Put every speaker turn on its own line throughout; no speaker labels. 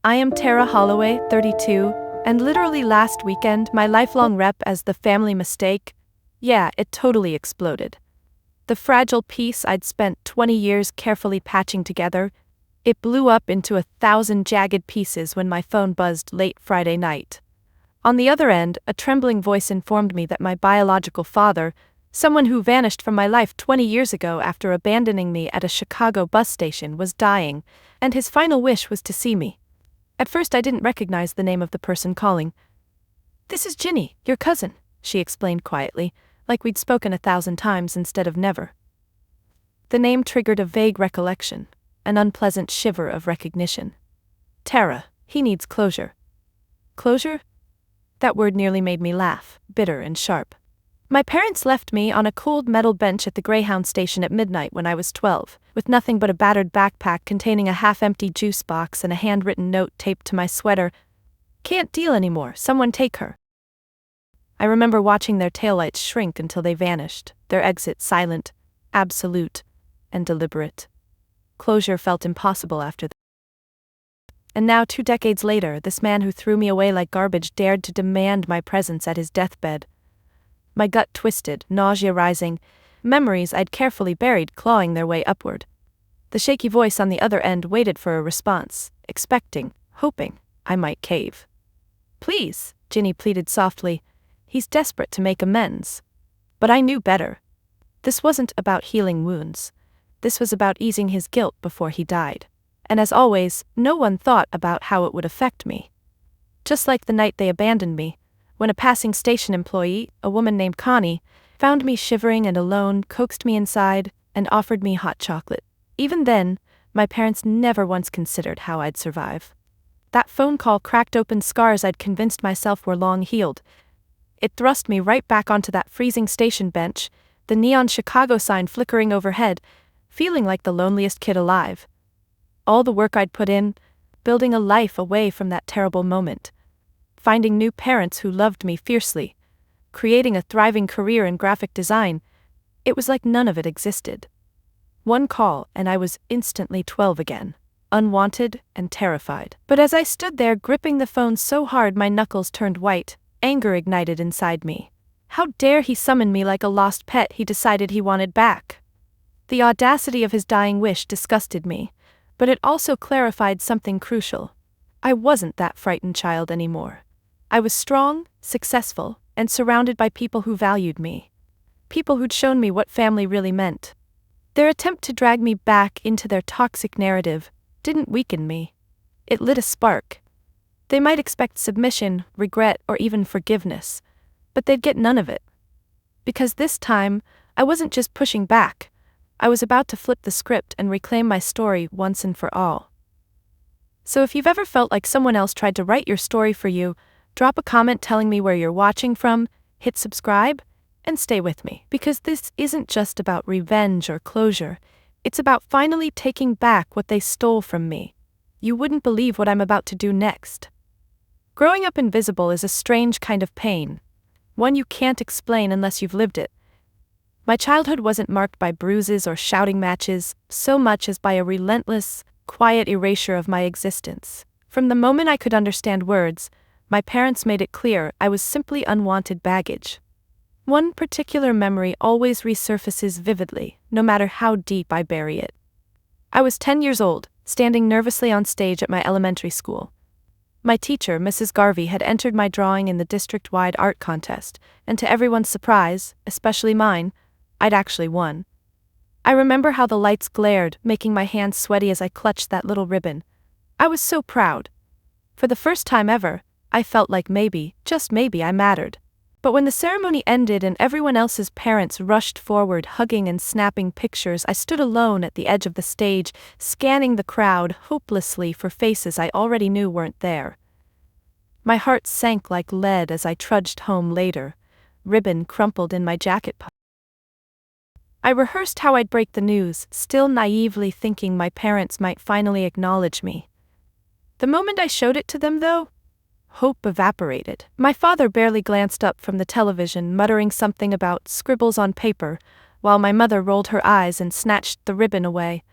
I am Tara Holloway, 32, and literally last weekend, my lifelong rep as the family mistake, yeah, it totally exploded. The fragile piece I'd spent 20 years carefully patching together, it blew up into 1,000 jagged pieces when my phone buzzed late Friday night. On the other end, a trembling voice informed me that my biological father, someone who vanished from my life 20 years ago after abandoning me at a Chicago bus station, was dying, and his final wish was to see me. At first I didn't recognize the name of the person calling. "This is Ginny, your cousin," she explained quietly, like we'd spoken 1,000 times instead of never. The name triggered a vague recollection, an unpleasant shiver of recognition. Tara, he needs closure. Closure? That word nearly made me laugh, bitter and sharp. My parents left me on a cold metal bench at the Greyhound station at midnight when I was 12, with nothing but a battered backpack containing a half-empty juice box and a handwritten note taped to my sweater. "Can't deal anymore, someone take her." I remember watching their taillights shrink until they vanished, their exit silent, absolute, and deliberate. Closure felt impossible after that. And now 2 decades later, this man who threw me away like garbage dared to demand my presence at his deathbed. My gut twisted, nausea rising, memories I'd carefully buried clawing their way upward. The shaky voice on the other end waited for a response, expecting, hoping, I might cave. "Please," Ginny pleaded softly, "he's desperate to make amends." But I knew better. This wasn't about healing wounds. This was about easing his guilt before he died. And as always, no one thought about how it would affect me. Just like the night they abandoned me, when a passing station employee, a woman named Connie, found me shivering and alone, coaxed me inside, and offered me hot chocolate. Even then, my parents never once considered how I'd survive. That phone call cracked open scars I'd convinced myself were long healed. It thrust me right back onto that freezing station bench, the neon Chicago sign flickering overhead, feeling like the loneliest kid alive. All the work I'd put in, building a life away from that terrible moment. Finding new parents who loved me fiercely, creating a thriving career in graphic design, it was like none of it existed. One call and I was instantly 12 again, unwanted and terrified. But as I stood there gripping the phone so hard my knuckles turned white, anger ignited inside me. How dare he summon me like a lost pet he decided he wanted back? The audacity of his dying wish disgusted me, but it also clarified something crucial. I wasn't that frightened child anymore. I was strong, successful, and surrounded by people who valued me. People who'd shown me what family really meant. Their attempt to drag me back into their toxic narrative didn't weaken me. It lit a spark. They might expect submission, regret, or even forgiveness, but they'd get none of it. Because this time, I wasn't just pushing back. I was about to flip the script and reclaim my story once and for all. So if you've ever felt like someone else tried to write your story for you, drop a comment telling me where you're watching from, hit subscribe, and stay with me. Because this isn't just about revenge or closure, it's about finally taking back what they stole from me. You wouldn't believe what I'm about to do next. Growing up invisible is a strange kind of pain, one you can't explain unless you've lived it. My childhood wasn't marked by bruises or shouting matches, so much as by a relentless, quiet erasure of my existence. From the moment I could understand words, my parents made it clear I was simply unwanted baggage. One particular memory always resurfaces vividly, no matter how deep I bury it. I was 10 years old, standing nervously on stage at my elementary school. My teacher, Mrs. Garvey, had entered my drawing in the district-wide art contest, and to everyone's surprise, especially mine, I'd actually won. I remember how the lights glared, making my hands sweaty as I clutched that little ribbon. I was so proud. For the first time ever, I felt like maybe, just maybe, I mattered. But when the ceremony ended and everyone else's parents rushed forward hugging and snapping pictures, I stood alone at the edge of the stage, scanning the crowd hopelessly for faces I already knew weren't there. My heart sank like lead as I trudged home later, ribbon crumpled in my jacket pocket. I rehearsed how I'd break the news, still naively thinking my parents might finally acknowledge me. The moment I showed it to them, though, hope evaporated. My father barely glanced up from the television, muttering something about scribbles on paper, while my mother rolled her eyes and snatched the ribbon away.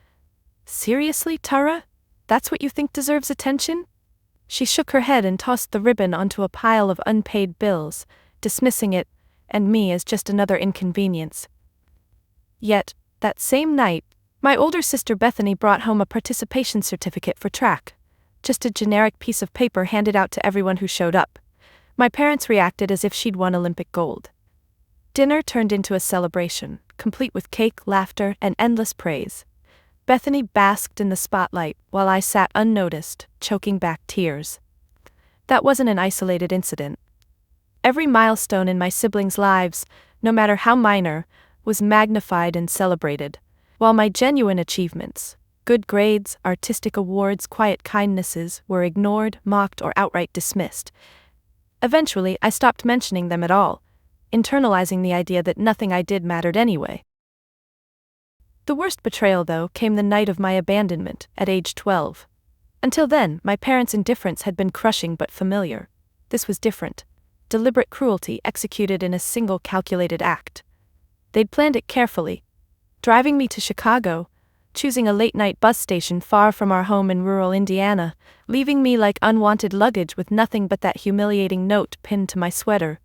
"Seriously, Tara? That's what you think deserves attention?" She shook her head and tossed the ribbon onto a pile of unpaid bills, dismissing it and me as just another inconvenience. Yet, that same night, my older sister Bethany brought home a participation certificate for track, just a generic piece of paper handed out to everyone who showed up. My parents reacted as if she'd won Olympic gold. Dinner turned into a celebration, complete with cake, laughter, and endless praise. Bethany basked in the spotlight while I sat unnoticed, choking back tears. That wasn't an isolated incident. Every milestone in my siblings' lives, no matter how minor, was magnified and celebrated, while my genuine achievements, good grades, artistic awards, quiet kindnesses, were ignored, mocked, or outright dismissed. Eventually, I stopped mentioning them at all, internalizing the idea that nothing I did mattered anyway. The worst betrayal, though, came the night of my abandonment, at age 12. Until then, my parents' indifference had been crushing but familiar. This was different. Deliberate cruelty executed in a single calculated act. They'd planned it carefully, driving me to Chicago, choosing a late-night bus station far from our home in rural Indiana, leaving me like unwanted luggage with nothing but that humiliating note pinned to my sweater.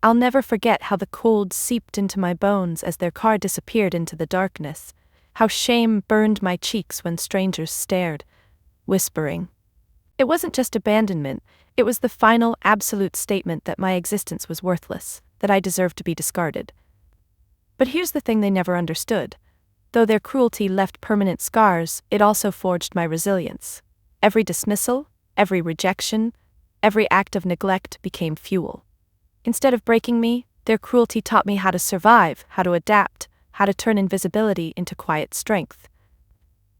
I'll never forget how the cold seeped into my bones as their car disappeared into the darkness, how shame burned my cheeks when strangers stared, whispering. It wasn't just abandonment, it was the final, absolute statement that my existence was worthless, that I deserved to be discarded. But here's the thing they never understood. Though their cruelty left permanent scars, it also forged my resilience. Every dismissal, every rejection, every act of neglect became fuel. Instead of breaking me, their cruelty taught me how to survive, how to adapt, how to turn invisibility into quiet strength.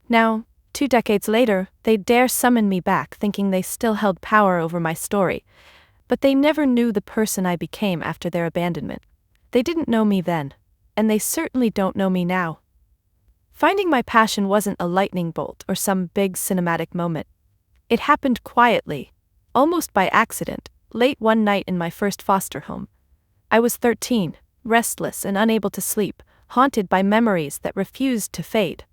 Now, 2 decades later, they dare summon me back thinking they still held power over my story, but they never knew the person I became after their abandonment. They didn't know me then, and they certainly don't know me now. Finding my passion wasn't a lightning bolt or some big cinematic moment. It happened quietly, almost by accident, late one night in my first foster home. I was 13, restless and unable to sleep, haunted by memories that refused to fade.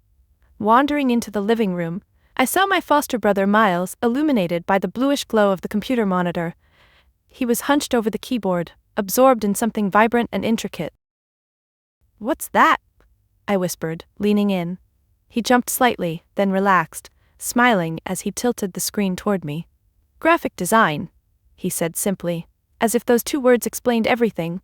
Wandering into the living room, I saw my foster brother Miles illuminated by the bluish glow of the computer monitor. He was hunched over the keyboard, absorbed in something vibrant and intricate. "What's that?" I whispered, leaning in. He jumped slightly, then relaxed, smiling as he tilted the screen toward me. "Graphic design," he said simply, as if those 2 words explained everything.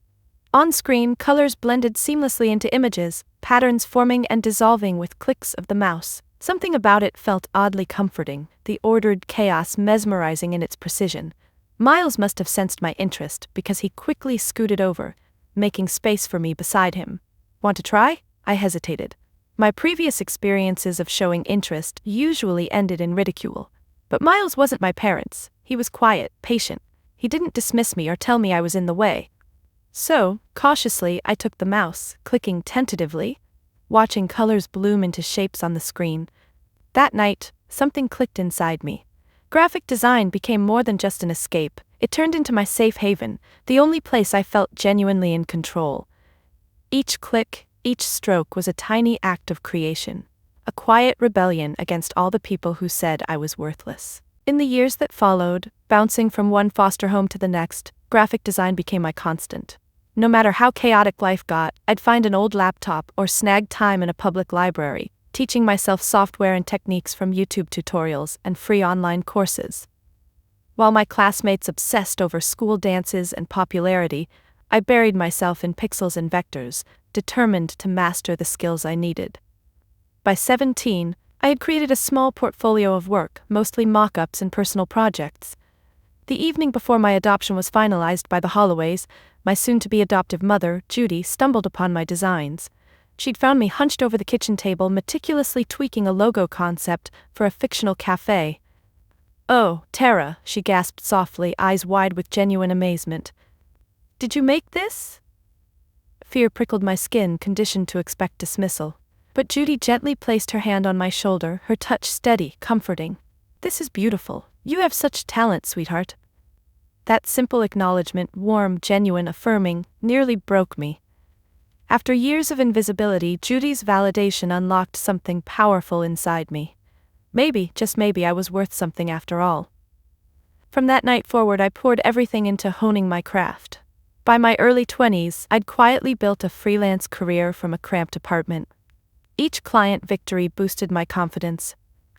On screen, colors blended seamlessly into images, patterns forming and dissolving with clicks of the mouse. Something about it felt oddly comforting, the ordered chaos mesmerizing in its precision. Miles must have sensed my interest because he quickly scooted over, making space for me beside him. "Want to try?" I hesitated. My previous experiences of showing interest usually ended in ridicule. But Miles wasn't my parents. He was quiet, patient. He didn't dismiss me or tell me I was in the way. So, cautiously, I took the mouse, clicking tentatively, watching colors bloom into shapes on the screen. That night, something clicked inside me. Graphic design became more than just an escape. It turned into my safe haven, the only place I felt genuinely in control. Each click, each stroke was a tiny act of creation, a quiet rebellion against all the people who said I was worthless. In the years that followed, bouncing from one foster home to the next, graphic design became my constant. No matter how chaotic life got, I'd find an old laptop or snag time in a public library, teaching myself software and techniques from YouTube tutorials and free online courses. While my classmates obsessed over school dances and popularity, I buried myself in pixels and vectors, determined to master the skills I needed. By 17, I had created a small portfolio of work, mostly mock-ups and personal projects. The evening before my adoption was finalized by the Holloways, my soon-to-be adoptive mother, Judy, stumbled upon my designs. She'd found me hunched over the kitchen table meticulously tweaking a logo concept for a fictional cafe. "Oh, Tara," she gasped softly, eyes wide with genuine amazement. "Did you make this?" Fear prickled my skin, conditioned to expect dismissal. But Judy gently placed her hand on my shoulder, her touch steady, comforting. "This is beautiful. You have such talent, sweetheart." That simple acknowledgement, warm, genuine, affirming, nearly broke me. After years of invisibility, Judy's validation unlocked something powerful inside me. Maybe, just maybe, I was worth something after all. From that night forward, I poured everything into honing my craft. By my early 20s, I'd quietly built a freelance career from a cramped apartment. Each client victory boosted my confidence.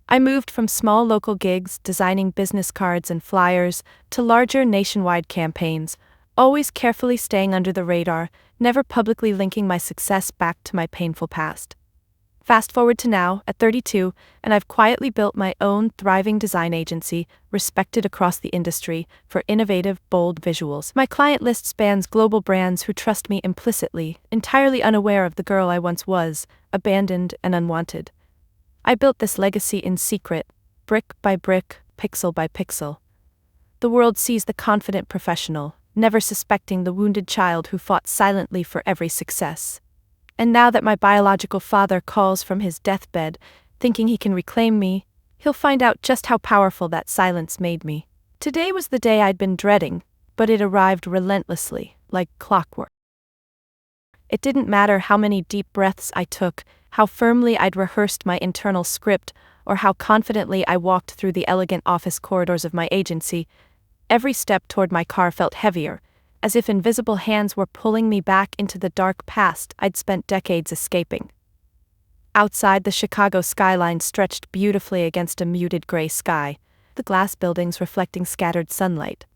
I moved from small local gigs, designing business cards and flyers, to larger nationwide campaigns, always carefully staying under the radar, never publicly linking my success back to my painful past. Fast forward to now, at 32, and I've quietly built my own thriving design agency, respected across the industry for innovative, bold visuals. My client list spans global brands who trust me implicitly, entirely unaware of the girl I once was, abandoned and unwanted. I built this legacy in secret, brick by brick, pixel by pixel. The world sees the confident professional, never suspecting the wounded child who fought silently for every success. And now that my biological father calls from his deathbed, thinking he can reclaim me, he'll find out just how powerful that silence made me. Today was the day I'd been dreading, but it arrived relentlessly, like clockwork. It didn't matter how many deep breaths I took, how firmly I'd rehearsed my internal script, or how confidently I walked through the elegant office corridors of my agency. Every step toward my car felt heavier, as if invisible hands were pulling me back into the dark past I'd spent decades escaping. Outside, the Chicago skyline stretched beautifully against a muted gray sky, the glass buildings reflecting scattered sunlight.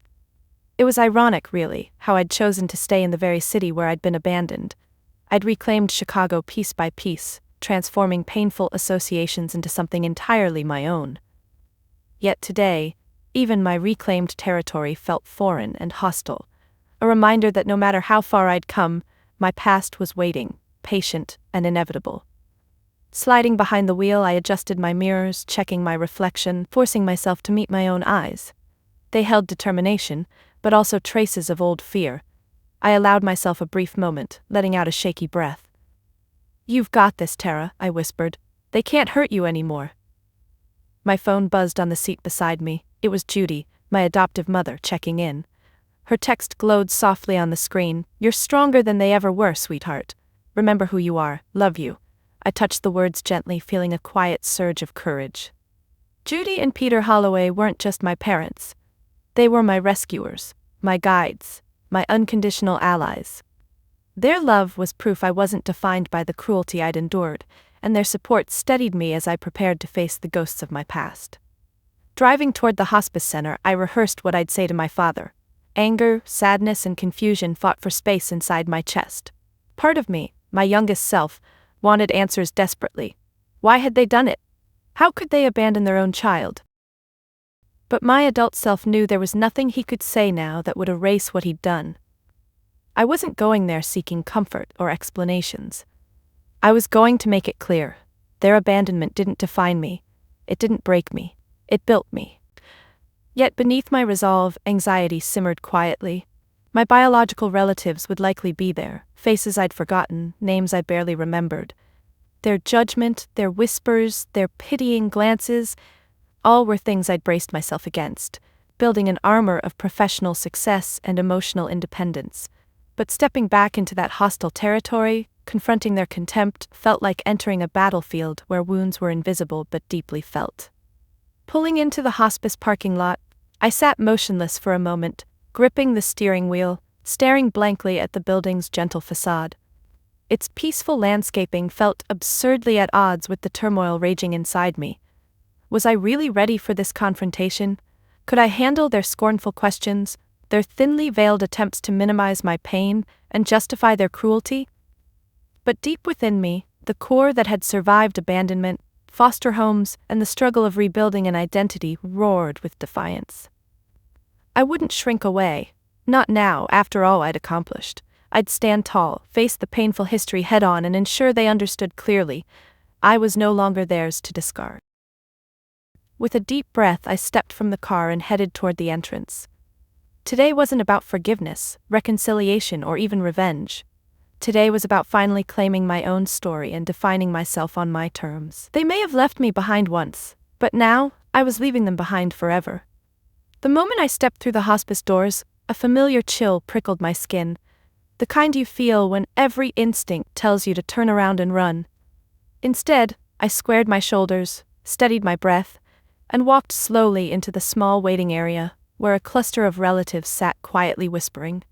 It was ironic, really, how I'd chosen to stay in the very city where I'd been abandoned. I'd reclaimed Chicago piece by piece, transforming painful associations into something entirely my own. Yet today, even my reclaimed territory felt foreign and hostile, a reminder that no matter how far I'd come, my past was waiting, patient and inevitable. Sliding behind the wheel, I adjusted my mirrors, checking my reflection, forcing myself to meet my own eyes. They held determination, but also traces of old fear. I allowed myself a brief moment, letting out a shaky breath. "You've got this, Tara," I whispered. "They can't hurt you anymore." My phone buzzed on the seat beside me. It was Judy, my adoptive mother, checking in. Her text glowed softly on the screen. "You're stronger than they ever were, sweetheart. Remember who you are. Love you." I touched the words gently, feeling a quiet surge of courage. Judy and Peter Holloway weren't just my parents. They were my rescuers, my guides, my unconditional allies. Their love was proof I wasn't defined by the cruelty I'd endured, and their support steadied me as I prepared to face the ghosts of my past. Driving toward the hospice center, I rehearsed what I'd say to my father. Anger, sadness, and confusion fought for space inside my chest. Part of me, my youngest self, wanted answers desperately. Why had they done it? How could they abandon their own child? But my adult self knew there was nothing he could say now that would erase what he'd done. I wasn't going there seeking comfort or explanations. I was going to make it clear. Their abandonment didn't define me. It didn't break me. It built me. Yet beneath my resolve, anxiety simmered quietly. My biological relatives would likely be there, faces I'd forgotten, names I barely remembered. Their judgment, their whispers, their pitying glances, all were things I'd braced myself against, building an armor of professional success and emotional independence. But stepping back into that hostile territory, confronting their contempt, felt like entering a battlefield where wounds were invisible but deeply felt. Pulling into the hospice parking lot, I sat motionless for a moment, gripping the steering wheel, staring blankly at the building's gentle facade. Its peaceful landscaping felt absurdly at odds with the turmoil raging inside me. Was I really ready for this confrontation? Could I handle their scornful questions, their thinly veiled attempts to minimize my pain and justify their cruelty? But deep within me, the core that had survived abandonment, foster homes, and the struggle of rebuilding an identity roared with defiance. I wouldn't shrink away. Not now, after all I'd accomplished. I'd stand tall, face the painful history head-on, and ensure they understood clearly. I was no longer theirs to discard. With a deep breath, I stepped from the car and headed toward the entrance. Today wasn't about forgiveness, reconciliation, or even revenge. Today was about finally claiming my own story and defining myself on my terms. They may have left me behind once, but now, I was leaving them behind forever. The moment I stepped through the hospice doors, a familiar chill prickled my skin, the kind you feel when every instinct tells you to turn around and run. Instead, I squared my shoulders, steadied my breath, and walked slowly into the small waiting area, where a cluster of relatives sat quietly whispering.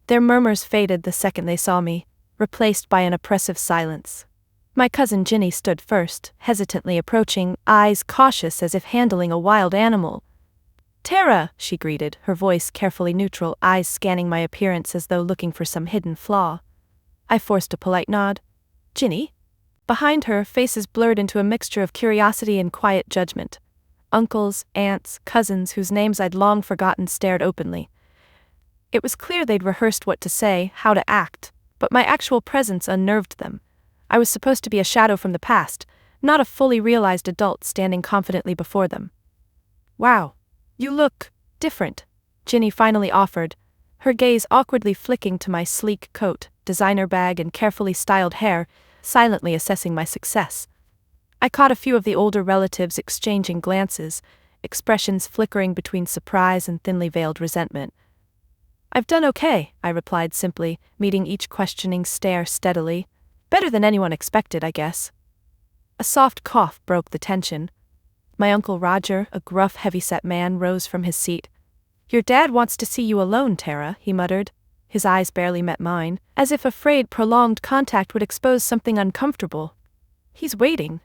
Their murmurs faded the second they saw me, replaced by an oppressive silence. My cousin Ginny stood first, hesitantly approaching, eyes cautious as if handling a wild animal. "Tara," she greeted, her voice carefully neutral, eyes scanning my appearance as though looking for some hidden flaw. I forced a polite nod. "Ginny?" Behind her, faces blurred into a mixture of curiosity and quiet judgment. Uncles, aunts, cousins whose names I'd long forgotten stared openly. It was clear they'd rehearsed what to say, how to act, but my actual presence unnerved them. I was supposed to be a shadow from the past, not a fully realized adult standing confidently before them. "Wow, you look different," Ginny finally offered, her gaze awkwardly flicking to my sleek coat, designer bag and carefully styled hair, silently assessing my success. I caught a few of the older relatives exchanging glances, expressions flickering between surprise and thinly veiled resentment. "I've done okay," I replied simply, meeting each questioning stare steadily. "Better than anyone expected, I guess." A soft cough broke the tension. My Uncle Roger, a gruff, heavy-set man, rose from his seat. "Your dad wants to see you alone, Tara," he muttered. His eyes barely met mine, as if afraid prolonged contact would expose something uncomfortable. "He's waiting."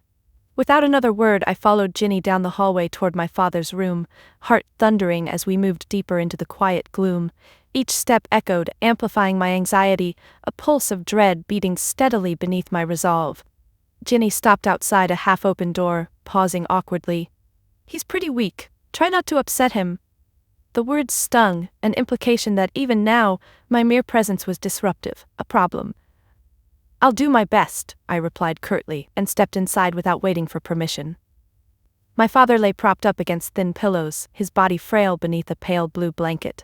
Without another word, I followed Ginny down the hallway toward my father's room, heart thundering as we moved deeper into the quiet gloom. Each step echoed, amplifying my anxiety, a pulse of dread beating steadily beneath my resolve. Ginny stopped outside a half-open door, pausing awkwardly. "He's pretty weak. Try not to upset him." The words stung, an implication that even now, my mere presence was disruptive, a problem. "I'll do my best," I replied curtly, and stepped inside without waiting for permission. My father lay propped up against thin pillows, his body frail beneath a pale blue blanket.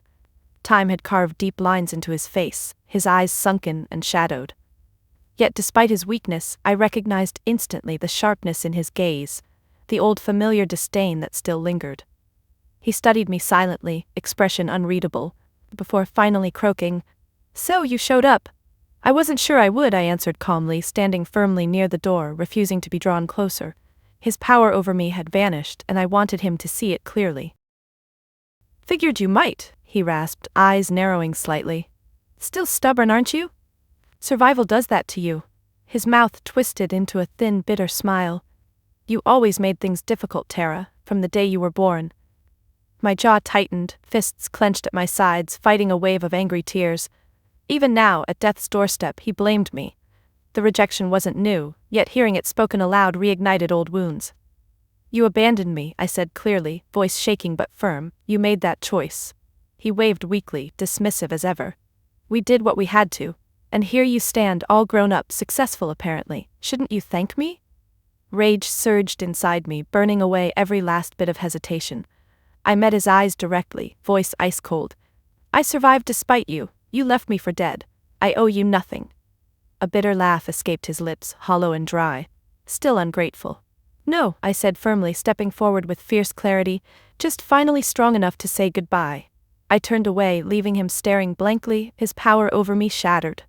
Time had carved deep lines into his face, his eyes sunken and shadowed. Yet despite his weakness, I recognized instantly the sharpness in his gaze, the old familiar disdain that still lingered. He studied me silently, expression unreadable, before finally croaking, "So you showed up." "I wasn't sure I would," I answered calmly, standing firmly near the door, refusing to be drawn closer. His power over me had vanished, and I wanted him to see it clearly. "Figured you might," he rasped, eyes narrowing slightly. "Still stubborn, aren't you? Survival does that to you." His mouth twisted into a thin, bitter smile. "You always made things difficult, Tara, from the day you were born." My jaw tightened, fists clenched at my sides, fighting a wave of angry tears. Even now, at death's doorstep, he blamed me. The rejection wasn't new, yet hearing it spoken aloud reignited old wounds. "You abandoned me," I said clearly, voice shaking but firm. "You made that choice." He waved weakly, dismissive as ever. "We did what we had to. And here you stand, all grown up, successful apparently. Shouldn't you thank me?" Rage surged inside me, burning away every last bit of hesitation. I met his eyes directly, voice ice cold. "I survived despite you. You left me for dead. I owe you nothing." A bitter laugh escaped his lips, hollow and dry. "Still ungrateful." "No," I said firmly, stepping forward with fierce clarity, "just finally strong enough to say goodbye." I turned away, leaving him staring blankly, his power over me shattered.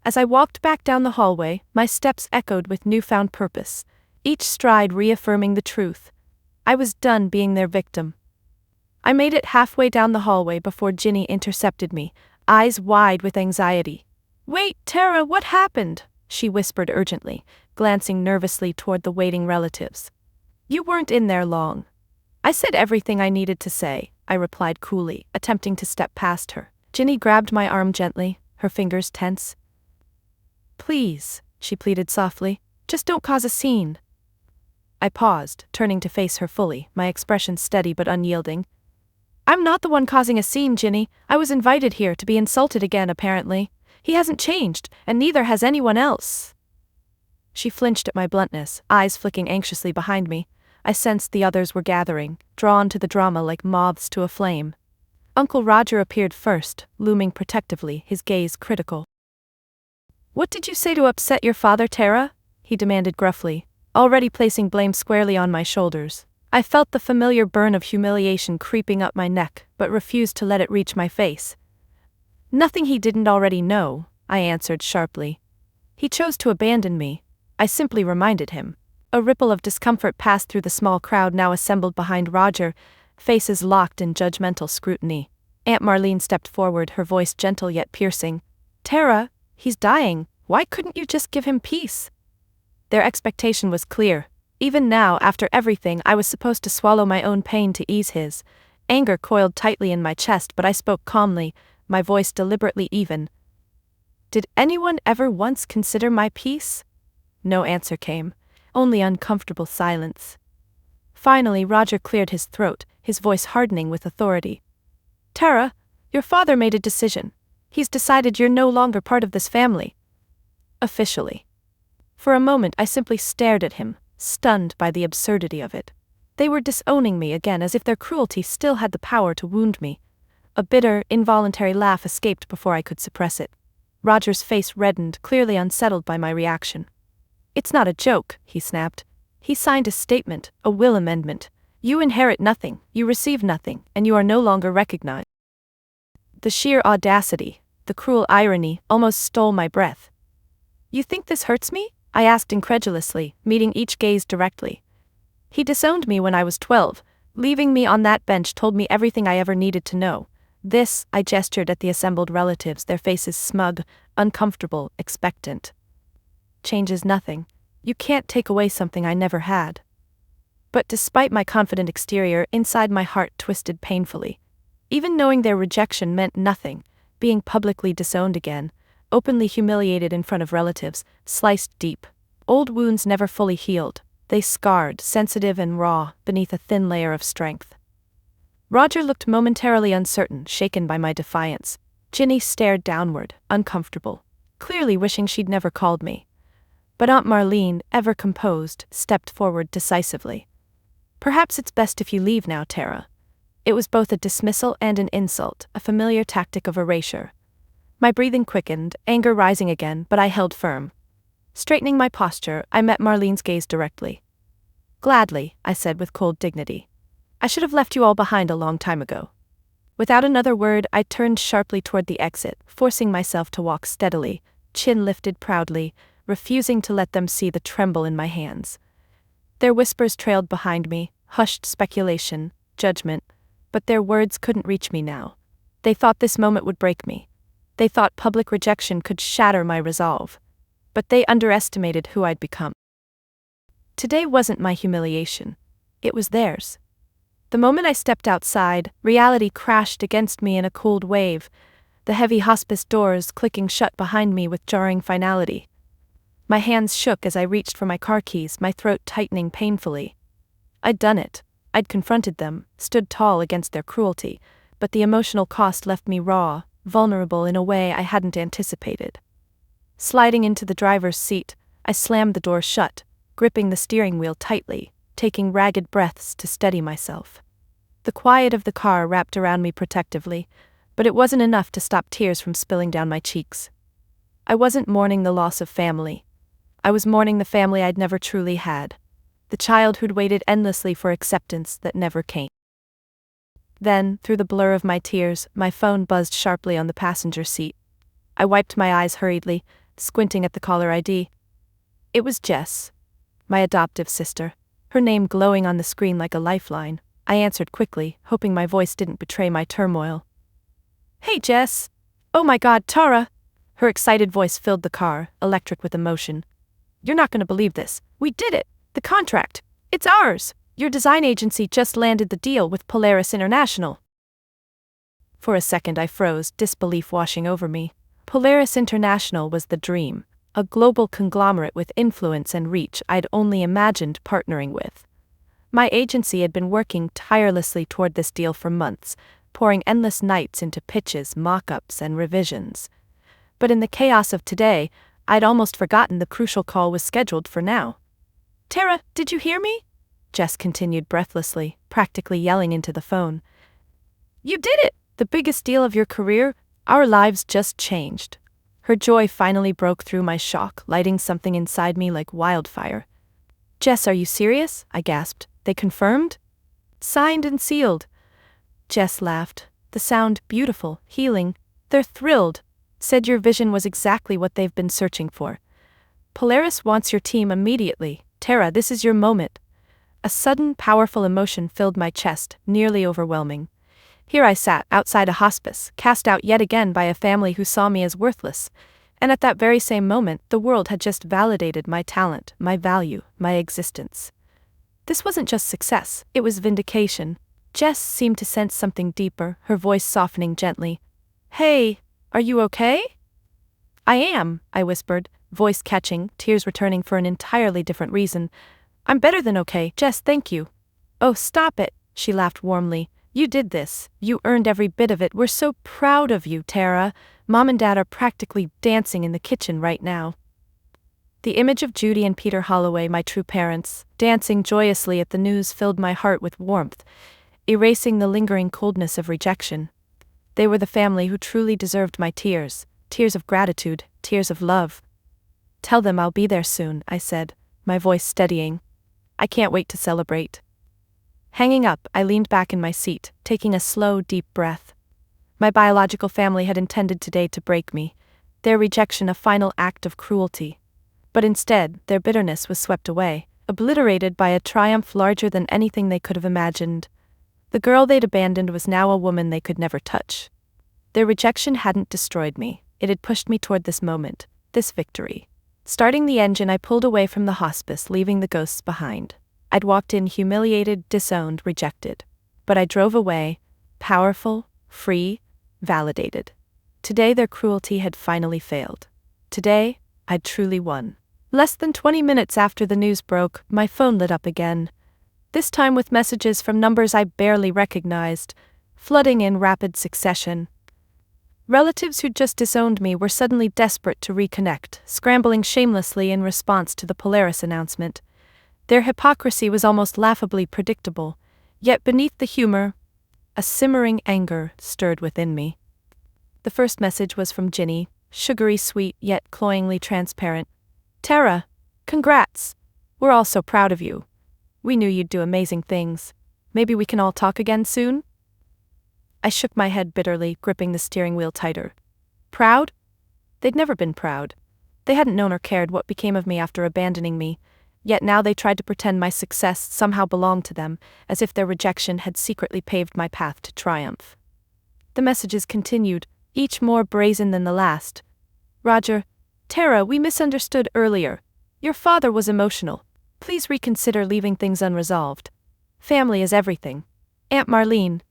As I walked back down the hallway, my steps echoed with newfound purpose, each stride reaffirming the truth. I was done being their victim. I made it halfway down the hallway before Ginny intercepted me, eyes wide with anxiety. "Wait, Tara, what happened?" she whispered urgently, glancing nervously toward the waiting relatives. "You weren't in there long." "I said everything I needed to say," I replied coolly, attempting to step past her. Ginny grabbed my arm gently, her fingers tense. "Please," she pleaded softly, "just don't cause a scene." I paused, turning to face her fully, my expression steady but unyielding. "I'm not the one causing a scene, Ginny. I was invited here to be insulted again, apparently. He hasn't changed, and neither has anyone else." She flinched at my bluntness, eyes flicking anxiously behind me. I sensed the others were gathering, drawn to the drama like moths to a flame. Uncle Roger appeared first, looming protectively, his gaze critical. "What did you say to upset your father, Tara?" he demanded gruffly, already placing blame squarely on my shoulders. I felt the familiar burn of humiliation creeping up my neck, but refused to let it reach my face. "Nothing he didn't already know," I answered sharply. "He chose to abandon me. I simply reminded him." A ripple of discomfort passed through the small crowd now assembled behind Roger, faces locked in judgmental scrutiny. Aunt Marlene stepped forward, her voice gentle yet piercing. "Tara, he's dying. Why couldn't you just give him peace?" Their expectation was clear. Even now, after everything, I was supposed to swallow my own pain to ease his. Anger coiled tightly in my chest, but I spoke calmly, my voice deliberately even. "Did anyone ever once consider my peace?" No answer came, only uncomfortable silence. Finally, Roger cleared his throat, his voice hardening with authority. "Tara, your father made a decision. He's decided you're no longer part of this family. Officially." For a moment I simply stared at him, stunned by the absurdity of it. They were disowning me again, as if their cruelty still had the power to wound me. A bitter, involuntary laugh escaped before I could suppress it. Roger's face reddened, clearly unsettled by my reaction. "It's not a joke," he snapped. "He signed a statement, a will amendment. You inherit nothing, you receive nothing, and you are no longer recognized." The sheer audacity, the cruel irony, almost stole my breath. "You think this hurts me?" I asked incredulously, meeting each gaze directly. "He disowned me when I was 12, leaving me on that bench, told me everything I ever needed to know. This," I gestured at the assembled relatives, their faces smug, uncomfortable, expectant. "Changes nothing. You can't take away something I never had." But despite my confident exterior, inside my heart twisted painfully. Even knowing their rejection meant nothing, being publicly disowned again, openly humiliated in front of relatives, sliced deep. Old wounds never fully healed, they scarred, sensitive and raw, beneath a thin layer of strength. Roger looked momentarily uncertain, shaken by my defiance. Ginny stared downward, uncomfortable, clearly wishing she'd never called me. But Aunt Marlene, ever composed, stepped forward decisively. "Perhaps it's best if you leave now, Tara." It was both a dismissal and an insult, a familiar tactic of erasure. My breathing quickened, anger rising again, but I held firm. Straightening my posture, I met Marlene's gaze directly. "Gladly," I said with cold dignity. "I should have left you all behind a long time ago." Without another word, I turned sharply toward the exit, forcing myself to walk steadily, chin lifted proudly, refusing to let them see the tremble in my hands. Their whispers trailed behind me, hushed speculation, judgment, but their words couldn't reach me now. They thought this moment would break me. They thought public rejection could shatter my resolve. But they underestimated who I'd become. Today wasn't my humiliation. It was theirs. The moment I stepped outside, reality crashed against me in a cold wave, the heavy hospice doors clicking shut behind me with jarring finality. My hands shook as I reached for my car keys, my throat tightening painfully. I'd done it. I'd confronted them, stood tall against their cruelty, but the emotional cost left me raw, vulnerable in a way I hadn't anticipated. Sliding into the driver's seat, I slammed the door shut, gripping the steering wheel tightly, taking ragged breaths to steady myself. The quiet of the car wrapped around me protectively, but it wasn't enough to stop tears from spilling down my cheeks. I wasn't mourning the loss of family. I was mourning the family I'd never truly had, the child who'd waited endlessly for acceptance that never came. Then, through the blur of my tears, my phone buzzed sharply on the passenger seat. I wiped my eyes hurriedly, squinting at the caller ID. It was Jess, my adoptive sister, her name glowing on the screen like a lifeline. I answered quickly, hoping my voice didn't betray my turmoil. "Hey, Jess! Oh my God, Tara!" Her excited voice filled the car, electric with emotion. "You're not going to believe this. We did it! The contract! It's ours! Your design agency just landed the deal with Polaris International." For a second I froze, disbelief washing over me. Polaris International was the dream, a global conglomerate with influence and reach I'd only imagined partnering with. My agency had been working tirelessly toward this deal for months, pouring endless nights into pitches, mock-ups, and revisions. But in the chaos of today, I'd almost forgotten the crucial call was scheduled for now. "Tara, did you hear me?" Jess continued breathlessly, practically yelling into the phone. "You did it! The biggest deal of your career. Our lives just changed." Her joy finally broke through my shock, lighting something inside me like wildfire. "Jess, are you serious?" I gasped. "They confirmed?" "Signed and sealed." Jess laughed, the sound beautiful, healing. "They're thrilled. Said your vision was exactly what they've been searching for. Polaris wants your team immediately. Tara, this is your moment. A sudden, powerful emotion filled my chest, nearly overwhelming. Here I sat, outside a hospice, cast out yet again by a family who saw me as worthless. And at that very same moment, the world had just validated my talent, my value, my existence. This wasn't just success, it was vindication. Jess seemed to sense something deeper, her voice softening gently. Hey, are you okay? I am, I whispered, voice catching, tears returning for an entirely different reason. I'm better than okay, Jess, thank you. Oh, stop it, she laughed warmly. You did this. You earned every bit of it. We're so proud of you, Tara. Mom and Dad are practically dancing in the kitchen right now. The image of Judy and Peter Holloway, my true parents, dancing joyously at the news filled my heart with warmth, erasing the lingering coldness of rejection. They were the family who truly deserved my tears, tears of gratitude, tears of love. Tell them I'll be there soon, I said, my voice steadying. I can't wait to celebrate. Hanging up, I leaned back in my seat, taking a slow, deep breath. My biological family had intended today to break me, their rejection a final act of cruelty. But instead, their bitterness was swept away, obliterated by a triumph larger than anything they could have imagined. The girl they'd abandoned was now a woman they could never touch. Their rejection hadn't destroyed me, it had pushed me toward this moment, this victory. Starting the engine, I pulled away from the hospice, leaving the ghosts behind. I'd walked in humiliated, disowned, rejected. But I drove away, powerful, free, validated. Today their cruelty had finally failed. Today, I'd truly won. Less than 20 minutes after the news broke, my phone lit up again. This time with messages from numbers I barely recognized, flooding in rapid succession. Relatives who'd just disowned me were suddenly desperate to reconnect, scrambling shamelessly in response to the Polaris announcement. Their hypocrisy was almost laughably predictable, yet beneath the humor, a simmering anger stirred within me. The first message was from Ginny, sugary sweet yet cloyingly transparent. Tara, congrats! We're all so proud of you. We knew you'd do amazing things. Maybe we can all talk again soon? I shook my head bitterly, gripping the steering wheel tighter. Proud? They'd never been proud. They hadn't known or cared what became of me after abandoning me. Yet now they tried to pretend my success somehow belonged to them, as if their rejection had secretly paved my path to triumph. The messages continued, each more brazen than the last. Roger, Tara, we misunderstood earlier. Your father was emotional. Please reconsider leaving things unresolved. Family is everything. Aunt Marlene.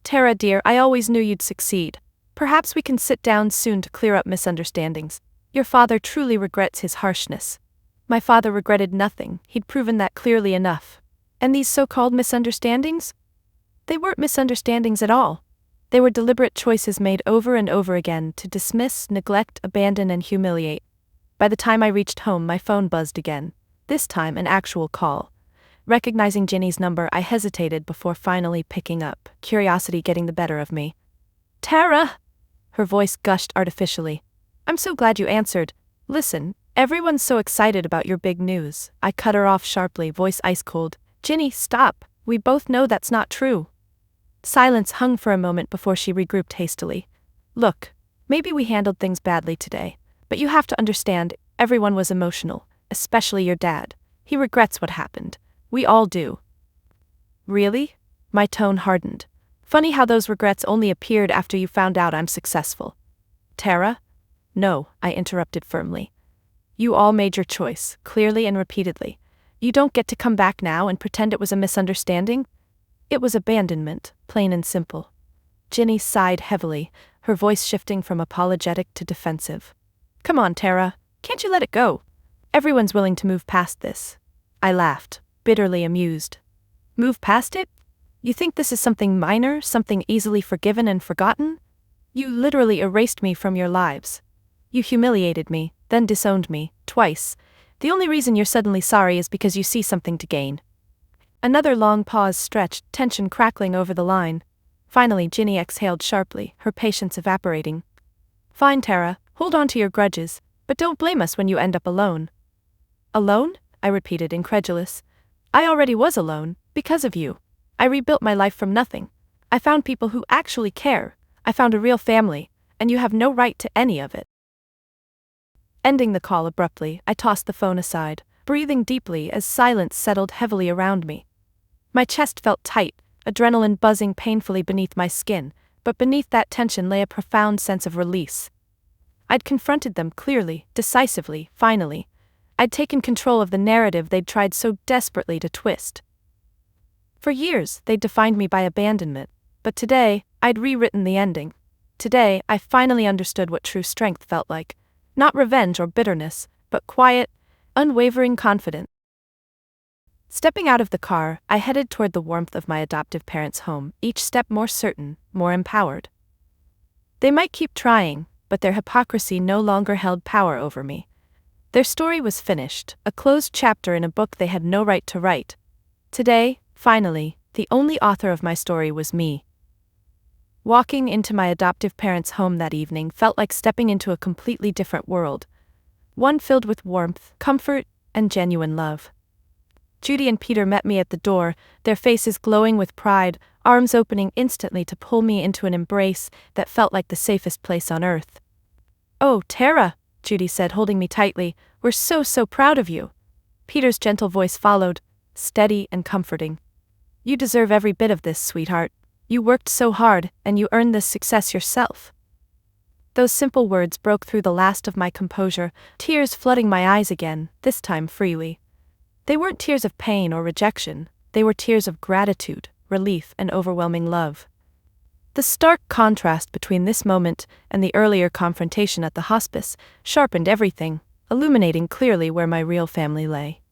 Tara dear, I always knew you'd succeed. Perhaps we can sit down soon to clear up misunderstandings. Your father truly regrets his harshness. My father regretted nothing, he'd proven that clearly enough. And these so-called misunderstandings? They weren't misunderstandings at all. They were deliberate choices made over and over again to dismiss, neglect, abandon, and humiliate. By the time I reached home, my phone buzzed again. This time, an actual call. Recognizing Ginny's number, I hesitated before finally picking up, curiosity getting the better of me. Tara! Her voice gushed artificially. I'm so glad you answered. Listen, everyone's so excited about your big news. I cut her off sharply, voice ice cold. Ginny, stop. We both know that's not true. Silence hung for a moment before she regrouped hastily. Look, maybe we handled things badly today, but you have to understand, everyone was emotional, especially your dad. He regrets what happened. We all do. Really? My tone hardened. Funny how those regrets only appeared after you found out I'm successful. Tara? No, I interrupted firmly. You all made your choice, clearly and repeatedly. You don't get to come back now and pretend it was a misunderstanding. It was abandonment, plain and simple. Ginny sighed heavily, her voice shifting from apologetic to defensive. Come on, Tara, can't you let it go? Everyone's willing to move past this. I laughed, bitterly amused. Move past it? You think this is something minor, something easily forgiven and forgotten? You literally erased me from your lives. You humiliated me, then disowned me, twice. The only reason you're suddenly sorry is because you see something to gain. Another long pause stretched, tension crackling over the line. Finally, Ginny exhaled sharply, her patience evaporating. Fine, Tara, hold on to your grudges, but don't blame us when you end up alone. Alone? I repeated, incredulous. I already was alone, because of you. I rebuilt my life from nothing. I found people who actually care. I found a real family, and you have no right to any of it. Ending the call abruptly, I tossed the phone aside, breathing deeply as silence settled heavily around me. My chest felt tight, adrenaline buzzing painfully beneath my skin, but beneath that tension lay a profound sense of release. I'd confronted them clearly, decisively, finally. I'd taken control of the narrative they'd tried so desperately to twist. For years, they'd defined me by abandonment, but today, I'd rewritten the ending. Today, I finally understood what true strength felt like. Not revenge or bitterness, but quiet, unwavering confidence. Stepping out of the car, I headed toward the warmth of my adoptive parents' home, each step more certain, more empowered. They might keep trying, but their hypocrisy no longer held power over me. Their story was finished, a closed chapter in a book they had no right to write. Today, finally, the only author of my story was me. Walking into my adoptive parents' home that evening felt like stepping into a completely different world. One filled with warmth, comfort, and genuine love. Judy and Peter met me at the door, their faces glowing with pride, arms opening instantly to pull me into an embrace that felt like the safest place on earth. "Oh, Tara," Judy said, holding me tightly, "we're so proud of you." Peter's gentle voice followed, steady and comforting. "You deserve every bit of this, sweetheart. You worked so hard, and you earned this success yourself." Those simple words broke through the last of my composure, tears flooding my eyes again, this time freely. They weren't tears of pain or rejection, they were tears of gratitude, relief, and overwhelming love. The stark contrast between this moment and the earlier confrontation at the hospice sharpened everything, illuminating clearly where my real family lay.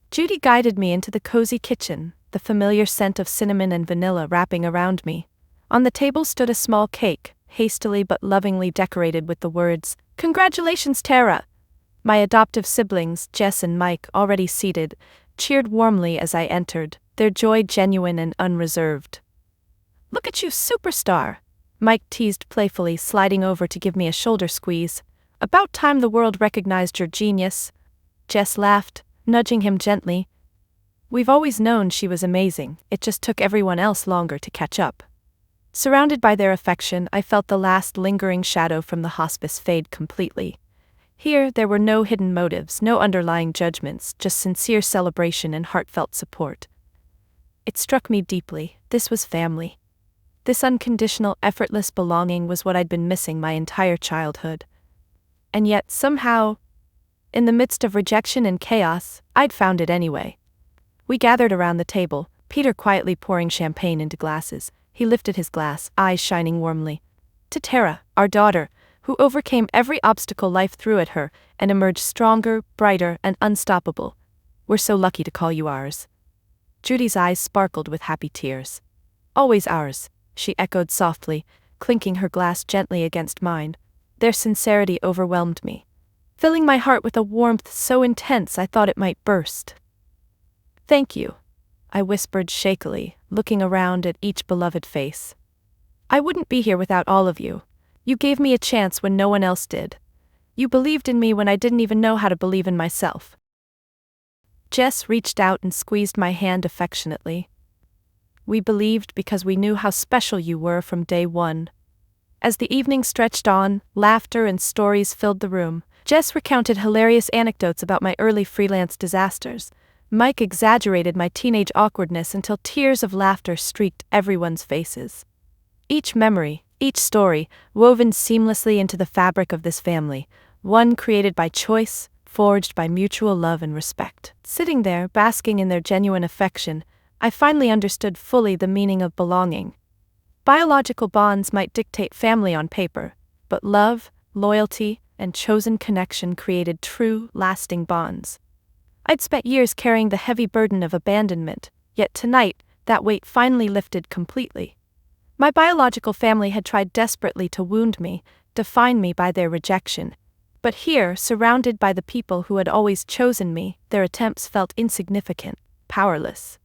Judy guided me into the cozy kitchen, the familiar scent of cinnamon and vanilla wrapping around me. On the table stood a small cake, hastily but lovingly decorated with the words, "Congratulations, Tara!" My adoptive siblings, Jess and Mike, already seated, cheered warmly as I entered, their joy genuine and unreserved. "Look at you, superstar!" Mike teased playfully, sliding over to give me a shoulder squeeze. "About time the world recognized your genius." Jess laughed, nudging him gently. "We've always known she was amazing, it just took everyone else longer to catch up." Surrounded by their affection, I felt the last lingering shadow from the hospice fade completely. Here, there were no hidden motives, no underlying judgments, just sincere celebration and heartfelt support. It struck me deeply, this was family. This unconditional, effortless belonging was what I'd been missing my entire childhood. And yet, somehow, in the midst of rejection and chaos, I'd found it anyway. We gathered around the table, Peter quietly pouring champagne into glasses. He lifted his glass, eyes shining warmly. "To Tara, our daughter, who overcame every obstacle life threw at her and emerged stronger, brighter, and unstoppable. We're so lucky to call you ours." Judy's eyes sparkled with happy tears. "Always ours," she echoed softly, clinking her glass gently against mine. Their sincerity overwhelmed me, filling my heart with a warmth so intense I thought it might burst. "Thank you," I whispered shakily, looking around at each beloved face. "I wouldn't be here without all of you. You gave me a chance when no one else did. You believed in me when I didn't even know how to believe in myself." Jess reached out and squeezed my hand affectionately. "We believed because we knew how special you were from day one." As the evening stretched on, laughter and stories filled the room. Jess recounted hilarious anecdotes about my early freelance disasters. Mike exaggerated my teenage awkwardness until tears of laughter streaked everyone's faces. Each memory, each story, woven seamlessly into the fabric of this family, one created by choice, forged by mutual love and respect. Sitting there, basking in their genuine affection, I finally understood fully the meaning of belonging. Biological bonds might dictate family on paper, but love, loyalty, and chosen connection created true, lasting bonds. I'd spent years carrying the heavy burden of abandonment, yet tonight, that weight finally lifted completely. My biological family had tried desperately to wound me, define me by their rejection. But here, surrounded by the people who had always chosen me, their attempts felt insignificant, powerless.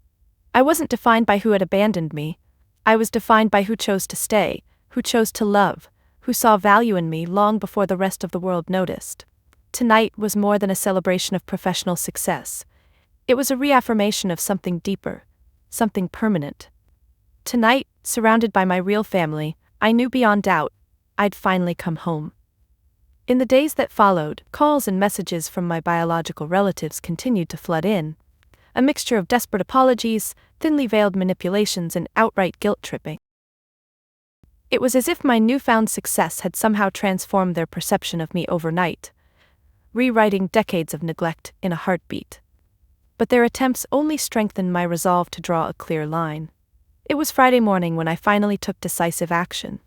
I wasn't defined by who had abandoned me. I was defined by who chose to stay, who chose to love, who saw value in me long before the rest of the world noticed. Tonight was more than a celebration of professional success. It was a reaffirmation of something deeper, something permanent. Tonight, surrounded by my real family, I knew beyond doubt, I'd finally come home. In the days that followed, calls and messages from my biological relatives continued to flood in, a mixture of desperate apologies, thinly veiled manipulations, and outright guilt-tripping. It was as if my newfound success had somehow transformed their perception of me overnight, rewriting decades of neglect in a heartbeat. But their attempts only strengthened my resolve to draw a clear line. It was Friday morning when I finally took decisive action.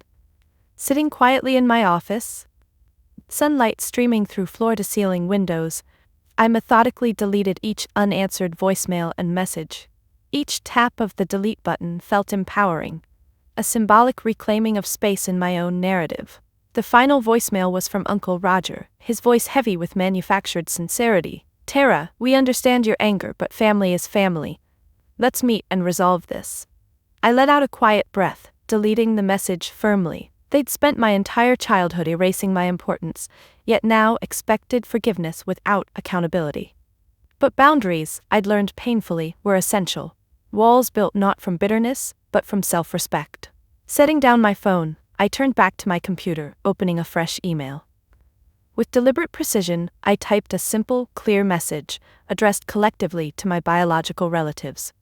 Sitting quietly in my office, sunlight streaming through floor-to-ceiling windows, I methodically deleted each unanswered voicemail and message. Each tap of the delete button felt empowering, a symbolic reclaiming of space in my own narrative. The final voicemail was from Uncle Roger, his voice heavy with manufactured sincerity. "Tara, we understand your anger, but family is family. Let's meet and resolve this." I let out a quiet breath, deleting the message firmly. They'd spent my entire childhood erasing my importance, yet now expected forgiveness without accountability. But boundaries, I'd learned painfully, were essential. Walls built not from bitterness, but from self-respect. Setting down my phone, I turned back to my computer, opening a fresh email. With deliberate precision, I typed a simple, clear message, addressed collectively to my biological relatives.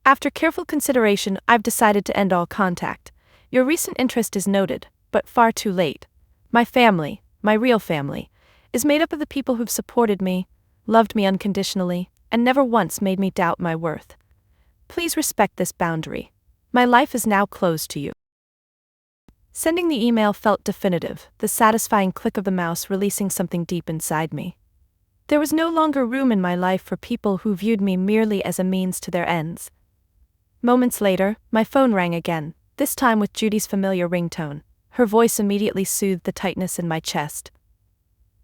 "After careful consideration, I've decided to end all contact. Your recent interest is noted, but far too late. My family, my real family, is made up of the people who've supported me, loved me unconditionally, and never once made me doubt my worth. Please respect this boundary. My life is now closed to you." Sending the email felt definitive, the satisfying click of the mouse releasing something deep inside me. There was no longer room in my life for people who viewed me merely as a means to their ends. Moments later, my phone rang again, this time with Judy's familiar ringtone. Her voice immediately soothed the tightness in my chest.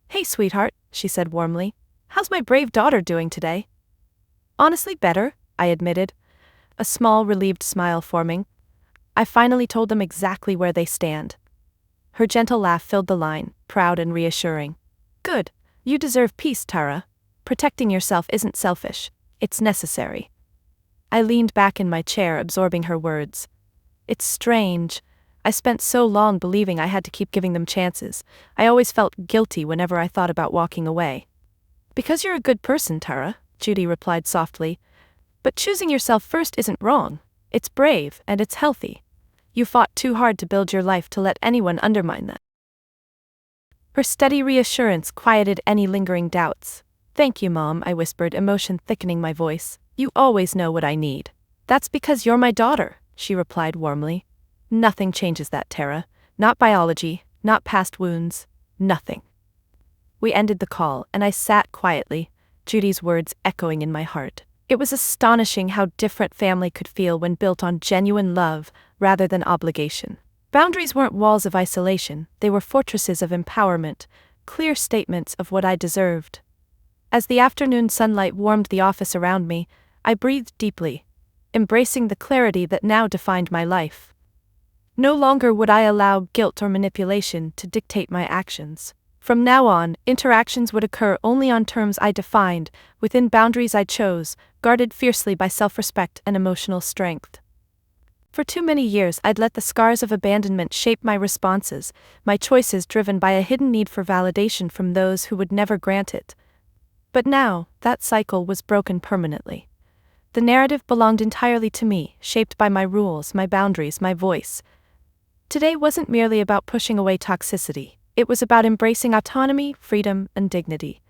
"Hey, sweetheart," she said warmly. "How's my brave daughter doing today?" "Honestly, better," I admitted, a small, relieved smile forming. I finally told them exactly where they stand. Her gentle laugh filled the line, proud and reassuring. "Good. You deserve peace, Tara. Protecting yourself isn't selfish, it's necessary." I leaned back in my chair, absorbing her words. It's strange. I spent so long believing I had to keep giving them chances. I always felt guilty whenever I thought about walking away. "Because you're a good person, Tara," Judy replied softly. "But choosing yourself first isn't wrong. It's brave, and it's healthy. You fought too hard to build your life to let anyone undermine that." Her steady reassurance quieted any lingering doubts. "Thank you, Mom," I whispered, emotion thickening my voice. "You always know what I need." "That's because you're my daughter," she replied warmly. "Nothing changes that, Tara. Not biology, not past wounds, nothing." We ended the call, and I sat quietly, Judy's words echoing in my heart. It was astonishing how different family could feel when built on genuine love rather than obligation. Boundaries weren't walls of isolation, they were fortresses of empowerment, clear statements of what I deserved. As the afternoon sunlight warmed the office around me, I breathed deeply, embracing the clarity that now defined my life. No longer would I allow guilt or manipulation to dictate my actions. From now on, interactions would occur only on terms I defined, within boundaries I chose, guarded fiercely by self-respect and emotional strength. For too many years I'd let the scars of abandonment shape my responses, my choices driven by a hidden need for validation from those who would never grant it. But now, that cycle was broken permanently. The narrative belonged entirely to me, shaped by my rules, my boundaries, my voice. Today wasn't merely about pushing away toxicity. It was about embracing autonomy, freedom, and dignity.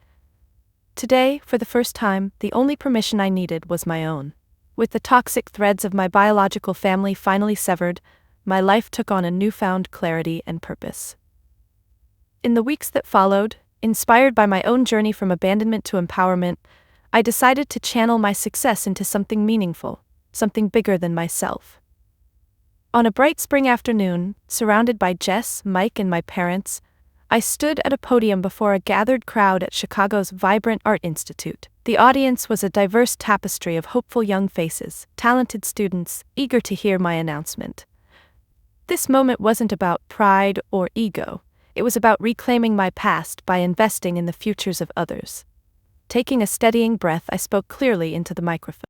Today, for the first time, the only permission I needed was my own. With the toxic threads of my biological family finally severed, my life took on a newfound clarity and purpose. In the weeks that followed, inspired by my own journey from abandonment to empowerment, I decided to channel my success into something meaningful, something bigger than myself. On a bright spring afternoon, surrounded by Jess, Mike, and my parents, I stood at a podium before a gathered crowd at Chicago's Vibrant Art Institute. The audience was a diverse tapestry of hopeful young faces, talented students, eager to hear my announcement. This moment wasn't about pride or ego. It was about reclaiming my past by investing in the futures of others. Taking a steadying breath, I spoke clearly into the microphone.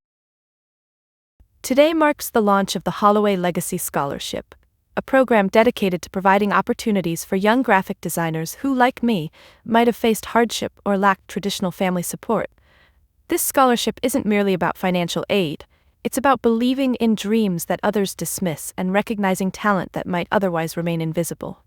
Today marks the launch of the Holloway Legacy Scholarship, a program dedicated to providing opportunities for young graphic designers who, like me, might have faced hardship or lacked traditional family support. This scholarship isn't merely about financial aid, it's about believing in dreams that others dismiss and recognizing talent that might otherwise remain invisible.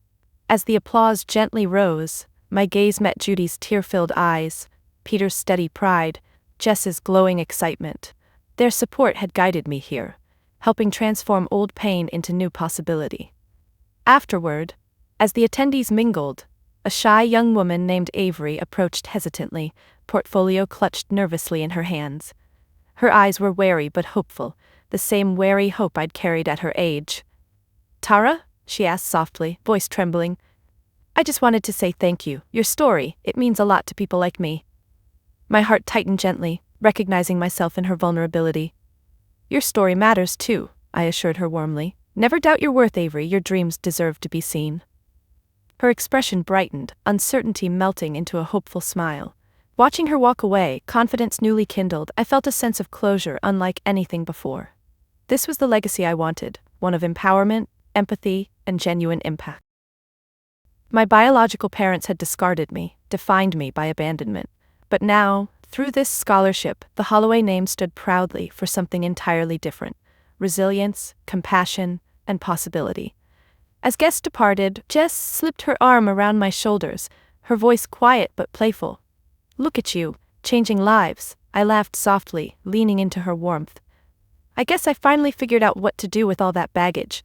As the applause gently rose, my gaze met Judy's tear-filled eyes, Peter's steady pride, Jess's glowing excitement. Their support had guided me here, helping transform old pain into new possibility. Afterward, as the attendees mingled, a shy young woman named Avery approached hesitantly, portfolio clutched nervously in her hands. Her eyes were wary but hopeful, the same wary hope I'd carried at her age. "Tara?" she asked softly, voice trembling. "I just wanted to say thank you. Your story, it means a lot to people like me." My heart tightened gently, recognizing myself in her vulnerability. "Your story matters too," I assured her warmly. "Never doubt your worth, Avery. Your dreams deserve to be seen." Her expression brightened, uncertainty melting into a hopeful smile. Watching her walk away, confidence newly kindled, I felt a sense of closure unlike anything before. This was the legacy I wanted, one of empowerment, empathy, and genuine impact. My biological parents had discarded me, defined me by abandonment. But now, through this scholarship, the Holloway name stood proudly for something entirely different: resilience, compassion, and possibility. As guests departed, Jess slipped her arm around my shoulders, her voice quiet but playful. "Look at you, changing lives," I laughed softly, leaning into her warmth. "I guess I finally figured out what to do with all that baggage."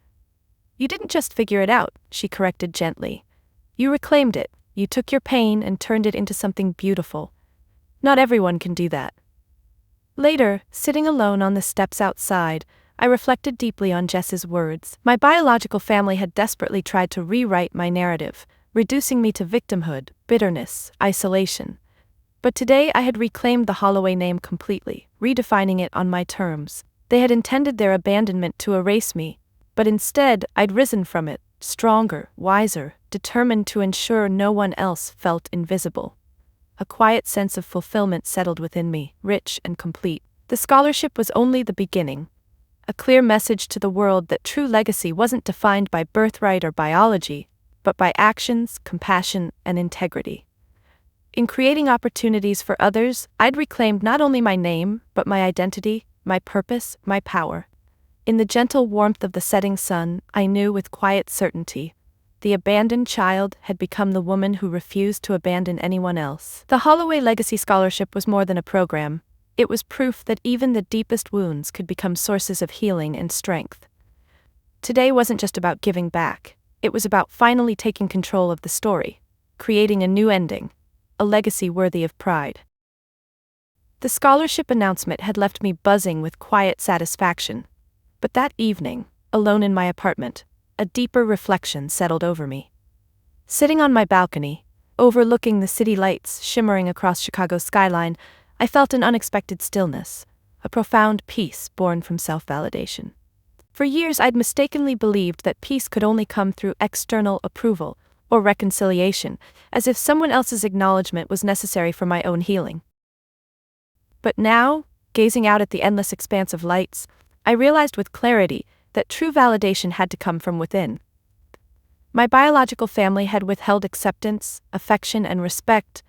"You didn't just figure it out," she corrected gently. "You reclaimed it, you took your pain and turned it into something beautiful. Not everyone can do that." Later, sitting alone on the steps outside, I reflected deeply on Jess's words. My biological family had desperately tried to rewrite my narrative, reducing me to victimhood, bitterness, isolation. But today I had reclaimed the Holloway name completely, redefining it on my terms. They had intended their abandonment to erase me, but instead I'd risen from it, stronger, wiser, determined to ensure no one else felt invisible. A quiet sense of fulfillment settled within me, rich and complete. The scholarship was only the beginning. A clear message to the world that true legacy wasn't defined by birthright or biology, but by actions, compassion, and integrity. In creating opportunities for others, I'd reclaimed not only my name, but my identity, my purpose, my power. In the gentle warmth of the setting sun, I knew with quiet certainty, the abandoned child had become the woman who refused to abandon anyone else. The Holloway Legacy Scholarship was more than a program. It was proof that even the deepest wounds could become sources of healing and strength. Today wasn't just about giving back. It was about finally taking control of the story, creating a new ending, a legacy worthy of pride. The scholarship announcement had left me buzzing with quiet satisfaction. But that evening, alone in my apartment, a deeper reflection settled over me. Sitting on my balcony, overlooking the city lights shimmering across Chicago's skyline, I felt an unexpected stillness, a profound peace born from self-validation. For years I'd mistakenly believed that peace could only come through external approval or reconciliation, as if someone else's acknowledgement was necessary for my own healing. But now, gazing out at the endless expanse of lights, I realized with clarity that true validation had to come from within. My biological family had withheld acceptance, affection, and respect,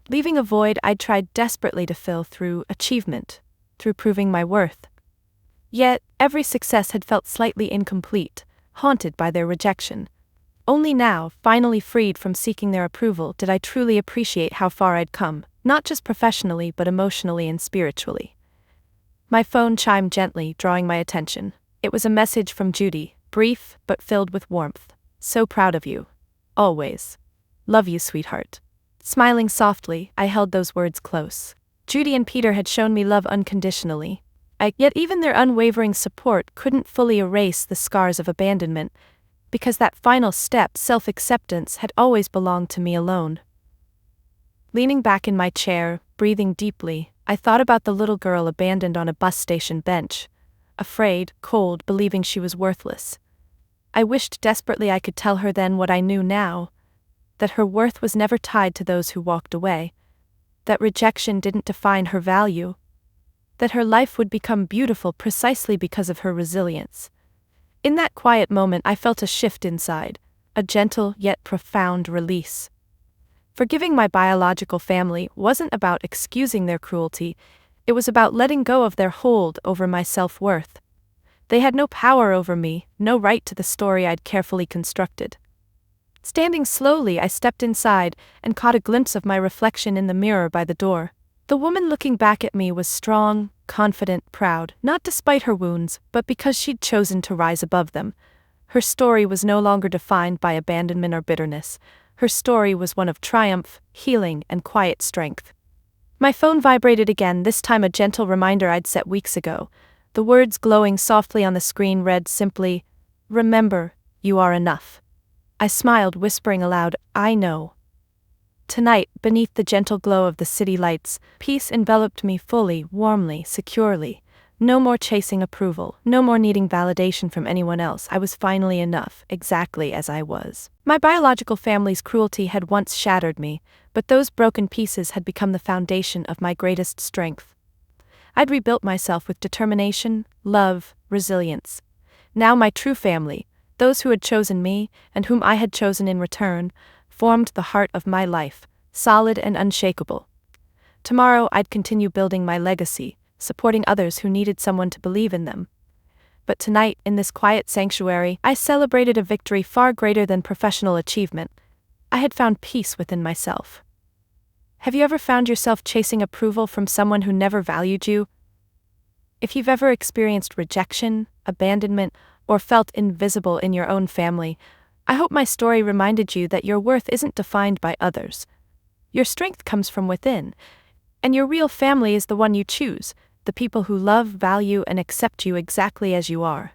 leaving a void I'd tried desperately to fill through achievement, through proving my worth. Yet, every success had felt slightly incomplete, haunted by their rejection. Only now, finally freed from seeking their approval, did I truly appreciate how far I'd come, not just professionally but emotionally and spiritually. My phone chimed gently, drawing my attention. It was a message from Judy, brief but filled with warmth. "So proud of you. Always. Love you, sweetheart." Smiling softly, I held those words close. Judy and Peter had shown me love unconditionally. Yet even their unwavering support couldn't fully erase the scars of abandonment, because that final step, self-acceptance, had always belonged to me alone. Leaning back in my chair, breathing deeply, I thought about the little girl abandoned on a bus station bench, afraid, cold, believing she was worthless. I wished desperately I could tell her then what I knew now, that her worth was never tied to those who walked away, that rejection didn't define her value, that her life would become beautiful precisely because of her resilience. In that quiet moment, I felt a shift inside, a gentle yet profound release. Forgiving my biological family wasn't about excusing their cruelty, it was about letting go of their hold over my self-worth. They had no power over me, no right to the story I'd carefully constructed. Standing slowly, I stepped inside and caught a glimpse of my reflection in the mirror by the door. The woman looking back at me was strong, confident, proud, not despite her wounds, but because she'd chosen to rise above them. Her story was no longer defined by abandonment or bitterness. Her story was one of triumph, healing, and quiet strength. My phone vibrated again, this time a gentle reminder I'd set weeks ago. The words glowing softly on the screen read simply, "Remember, you are enough." I smiled, whispering aloud, "I know." Tonight, beneath the gentle glow of the city lights, peace enveloped me fully, warmly, securely. No more chasing approval, no more needing validation from anyone else. I was finally enough, exactly as I was. My biological family's cruelty had once shattered me, but those broken pieces had become the foundation of my greatest strength. I'd rebuilt myself with determination, love, resilience. Now my true family, those who had chosen me, and whom I had chosen in return, formed the heart of my life, solid and unshakable. Tomorrow I'd continue building my legacy, supporting others who needed someone to believe in them. But tonight, in this quiet sanctuary, I celebrated a victory far greater than professional achievement. I had found peace within myself. Have you ever found yourself chasing approval from someone who never valued you? If you've ever experienced rejection, abandonment, or felt invisible in your own family, I hope my story reminded you that your worth isn't defined by others. Your strength comes from within, and your real family is the one you choose, the people who love, value, and accept you exactly as you are.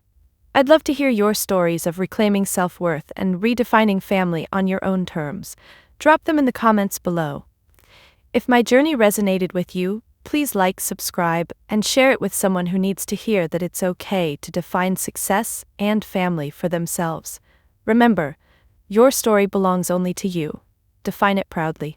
I'd love to hear your stories of reclaiming self-worth and redefining family on your own terms. Drop them in the comments below. If my journey resonated with you, please like, subscribe, and share it with someone who needs to hear that it's okay to define success and family for themselves. Remember, your story belongs only to you. Define it proudly.